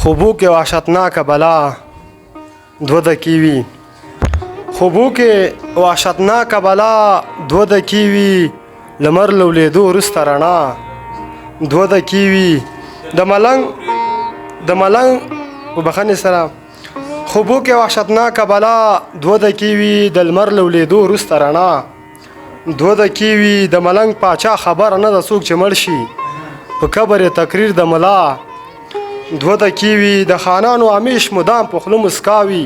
خوبو کې وحشتناکه بلا دوه دقیقې وي خوبو کې وحشتناکه بلا دوه دقیقې وي لمر له ولیدو وروسته رڼا دوه دقیقې وي د ملنګ په بخښنې سره خوبو کې وحشتناکه بلا دوه دقیقې وي د لمر له ولیدو وروسته رڼا دوه دقیقې وي د ملنګ پاچا خبره نه ده څوک چې مړ شي په قبر یې تقریر د ملا دوه دقیقې وي د خانانو همیش مدام په خوله مسکا وي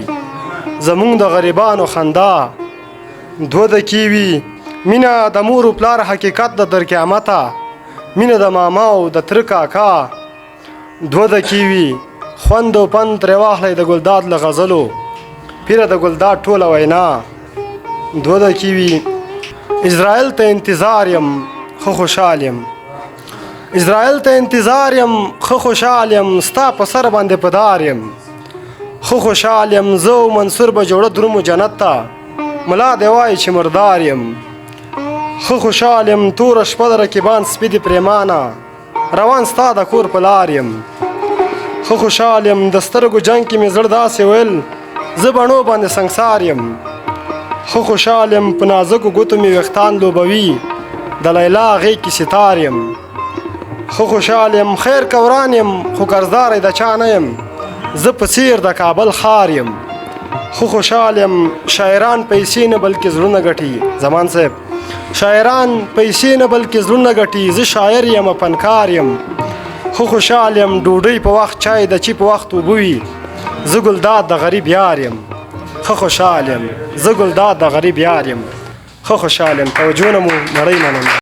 زمونږ د غریبانو خندا دوه دقیقې وي مینه د مور و پلار حقیقت د در قیامته مینه د ماما او د تره کاکا دوه دقیقې وي خوند و پند ترې واخلی د ګلداد له غزلو پیره د ګلداد ټوله وینا دوه دقیقې وي اسرائیل ته انتظار یم ښه خوشحال یم اسرائیل ته انتظار یم ښه خوشحال یم ستا په سر باندې په دار یم ښه خوشحال یم زه او منصور به جوړه درومو جنت ته ملا دی وایي چې مردار یم ښه خوشحال یم توره شپه د رقیبان سپي دي پرېمانه روان ستا د کور په لار یم ښه خوشحال یم د سترګو جنګ کې مې زړه داسې ویل زه بڼو باندې سنګسار یم ښه خوشحال یم په نازکو ګوتو مې ویښتان لوبوي د لیلا غېږ کې ستار یم ښه خوشحال یم خیر کوران یم خو قرضداری د چا نه یم زه په څیر د کابل ښار یم ښه خوشحال یم شاعران پیسې نه بلکې زړونه ګټي زمان صاحب شاعران پیسې نه بلکې زړونه ګټي زه شاعر یم فنکار یم ښه خوشحال یم ډوډۍ په وخت چای د چی په وخت اوبه وي زه ګلداد د غریب یار یم ښه خوشحال یم زه ګلداد د غریب یار یم ښه خوشحال یم توجه نه مو نړۍ مننه